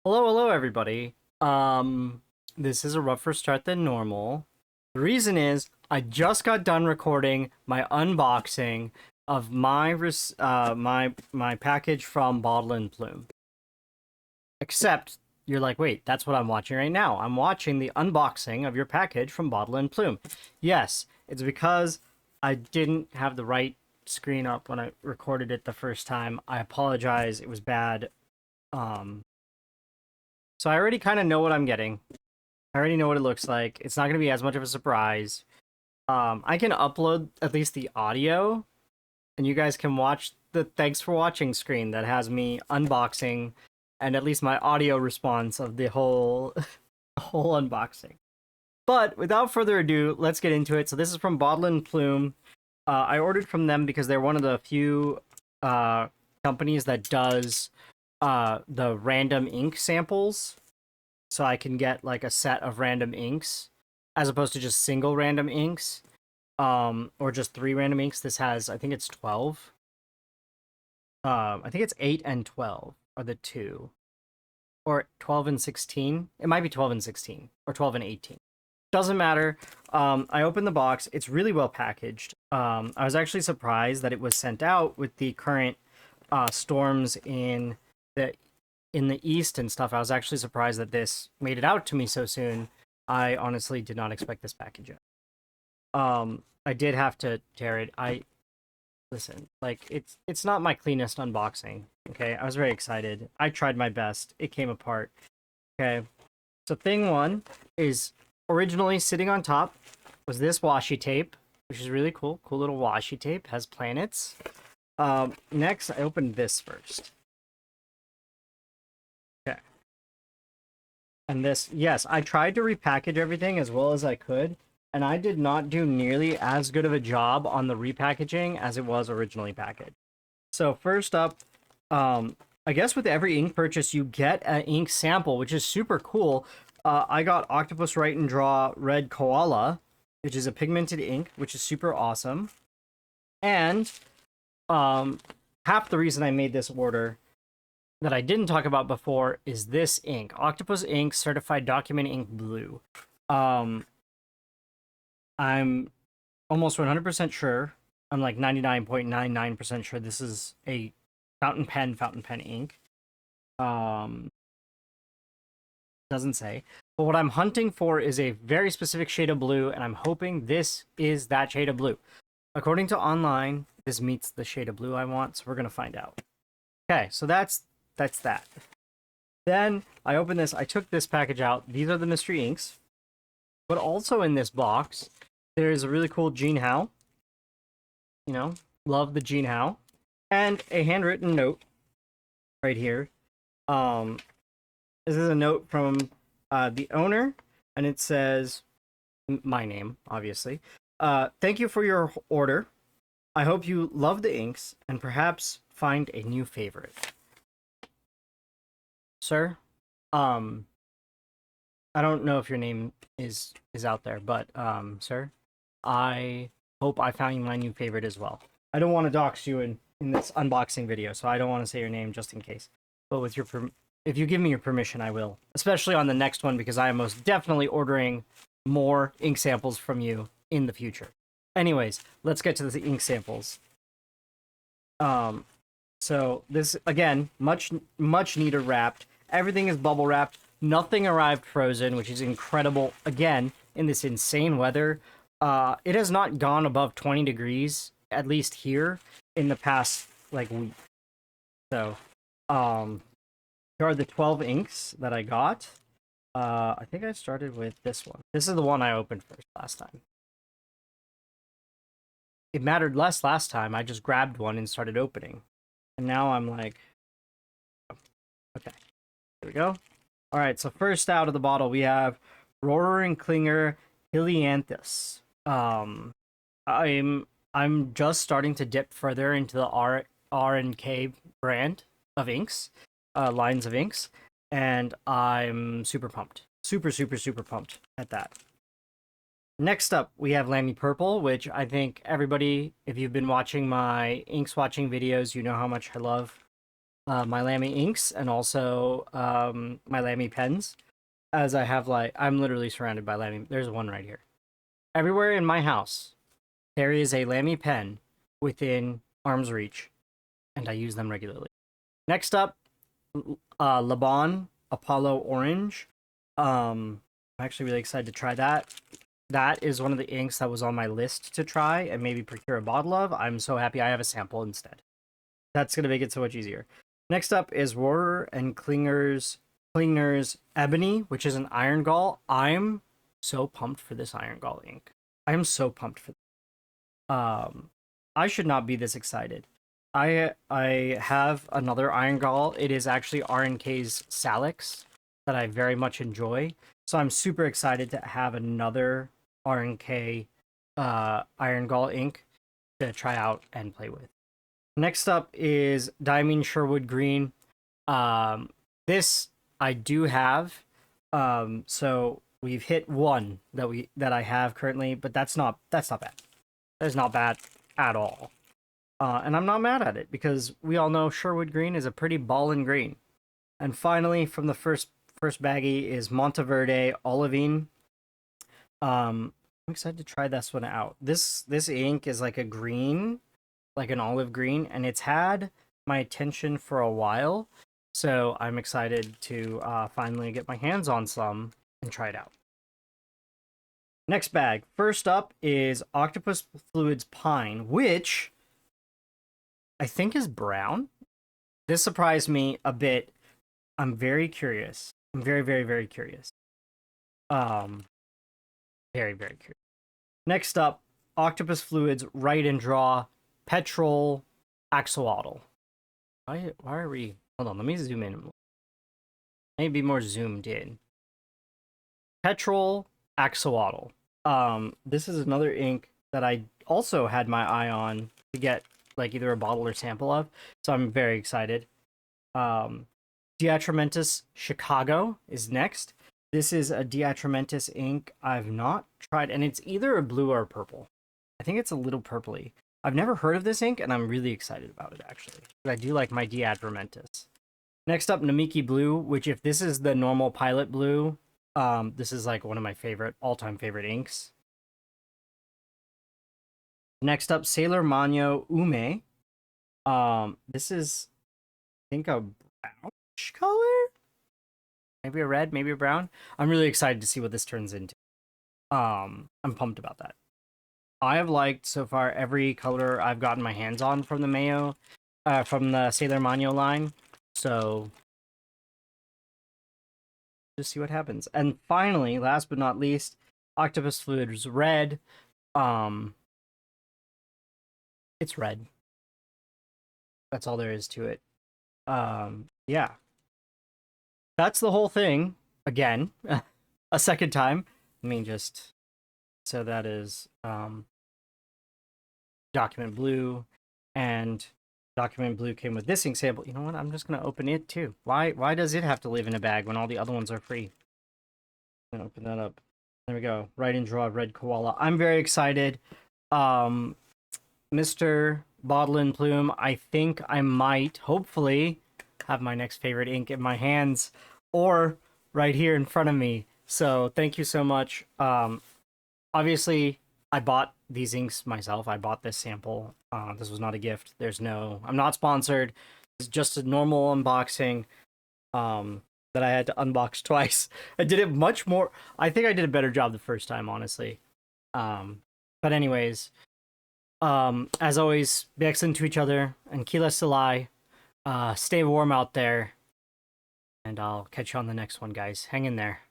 Hello, everybody. This is a rougher start than normal. The reason is I just got done recording my unboxing of my package from Bottle and Plume. Except you're like, wait, that's what I'm watching right now. I'm watching the unboxing of your package from Bottle and Plume. Yes, it's because I didn't have the right screen up when I recorded it the first time. I apologize. It was bad. Um, so I already kind of know what I'm getting. I already know what it looks like. It's not going to be as much of a surprise. I can upload at least the audio, and you guys can watch the thanks for watching screen that has me unboxing, and at least my audio response of the whole whole unboxing. But without further ado, let's get into it. So this is from Bottle and Plume. I ordered from them because they're one of the few companies that does the random ink samples, so I can get like a set of random inks as opposed to just single random inks, or just three random inks. This has, I think it's 12. I think it's 8 and 12 are the two, or 12 and 16. It might be 12 and 16 or 12 and 18. Doesn't matter. I opened the box. It's really well packaged. I was actually surprised that it was sent out with the current storms the in the east and stuff. I was actually surprised that this made it out to me so soon. I honestly did not expect this package yet. I did have to tear it. I listen, like it's not my cleanest unboxing. Okay, I was very excited. I tried my best. It came apart. Okay, so thing one is originally sitting on top was this washi tape, which is really cool. Cool little washi tape, has planets. Next, I opened this first. Okay. And this, yes, I tried to repackage everything as well as I could, and I did not do nearly as good of a job on the repackaging as it was originally packaged. So first up, I guess with every ink purchase, you get an ink sample, which is super cool. I got Octopus Write and Draw Red Koala, which is a pigmented ink, which is super awesome. And half the reason I made this order that I didn't talk about before is this ink, Octopus Ink Certified Document Ink Blue. I'm almost 100% sure. I'm like 99.99% sure this is a fountain pen ink. Doesn't say. But what I'm hunting for is a very specific shade of blue, and I'm hoping this is that shade of blue. According to online, this meets the shade of blue I want, so we're gonna find out. Okay, so that's that. Then I opened this. I took this package out. These are the mystery inks. But also in this box, there's a really cool Gene Howe. You know, love the Gene Howe. And a handwritten note right here. This is a note from the owner, and it says my name, obviously. Thank you for your order. I hope you love the inks and perhaps find a new favorite. Sir, I don't know if your name is out there, but sir, I hope I found my new favorite as well. I don't want to dox you in this unboxing video, so I don't want to say your name just in case. But with your if you give me your permission, I will. Especially on the next one, because I am most definitely ordering more ink samples from you in the future. Anyways, let's get to the ink samples. So this, again, much neater wrapped. Everything is bubble wrapped. Nothing arrived frozen, which is incredible. Again, in this insane weather, it has not gone above 20 degrees, at least here, in the past, like, week. So, here are the 12 inks that I got. I think I started with this one. This is the one I opened first last time. It mattered less last time. I just grabbed one and started opening. And now I'm like, oh, okay, here we go. All right, so first out of the bottle, we have Roaring Klinger Helianthus. I'm just starting to dip further into the R and K brand of inks, lines of inks, and I'm super pumped. Super pumped at that. Next up, we have Lamy Purple, which I think everybody, if you've been watching my ink swatching videos, you know how much I love my Lamy inks and also my Lamy pens. As I have like, I'm literally surrounded by Lamy. There's one right here. Everywhere in my house, there is a Lamy pen within arm's reach, and I use them regularly. Next up, Laban Apollo Orange. I'm actually really excited to try that. That is one of the inks that was on my list to try and maybe procure a bottle of. I'm so happy I have a sample instead. That's gonna make it so much easier. Next up is Rohrer and Klinger's Ebony, which is an iron gall. I'm so pumped for this iron gall ink. I am so pumped for I should not be this excited. I have another iron gall. It is actually RNK's Salix that I very much enjoy. So I'm super excited to have another RNK iron gall ink to try out and play with. Next up is Diamine Sherwood Green. This I do have. So we've hit one that I have currently, but that's not bad. That is not bad at all. And I'm not mad at it because we all know Sherwood Green is a pretty ballin' green. And finally, from the first baggie is Monteverde Olivine. I'm excited to try this one out. This ink is like a green, like an olive green, and it's had my attention for a while. So I'm excited to finally get my hands on some and try it out. Next bag. First up is Octopus Fluids Pine, which I think is brown. This surprised me a bit. I'm very curious. I'm very, very, very curious. Very, very curious. Next up, Octopus Fluids Write and Draw Petrol Axolotl. Why are we... Hold on, let me zoom in. Maybe more zoomed in. Petrol Axolotl. This is another ink that I also had my eye on to get like either a bottle or sample of, so I'm very excited. Diatramentus Chicago is next. This is a Diatramentus ink I've not tried, and it's either a blue or a purple. I think it's a little purpley. I've never heard of this ink, and I'm really excited about it, actually. I do like my Diatramentus. Next up, Namiki Blue, which if this is the normal Pilot Blue, this is like one of my all-time favorite inks. Next up, Sailor Mano Ume. This is, I think, a brownish color? Maybe a red, maybe a brown. I'm really excited to see what this turns into. I'm pumped about that. I have liked so far every color I've gotten my hands on from the Sailor Mano line. So just see what happens. And finally, last but not least, Octopus Fluids Red. It's red. That's all there is to it. Yeah. That's the whole thing. Again, a second time. I mean, just so that is Document Blue, and Document Blue came with this ink sample. You know what? I'm just gonna open it too. Why does it have to live in a bag when all the other ones are free? I'm gonna open that up. There we go. Write and Draw Red Koala. I'm very excited. Mr. Bottle and Plume, I think I might, hopefully, have my next favorite ink in my hands or right here in front of me. So thank you so much. Obviously, I bought these inks myself. I bought this sample. This was not a gift. I'm not sponsored. It's just a normal unboxing that I had to unbox twice. I did it much more. I think I did a better job the first time, honestly. But anyways, as always, be excellent to each other and Kila Salai. Stay warm out there. And I'll catch you on the next one, guys. Hang in there.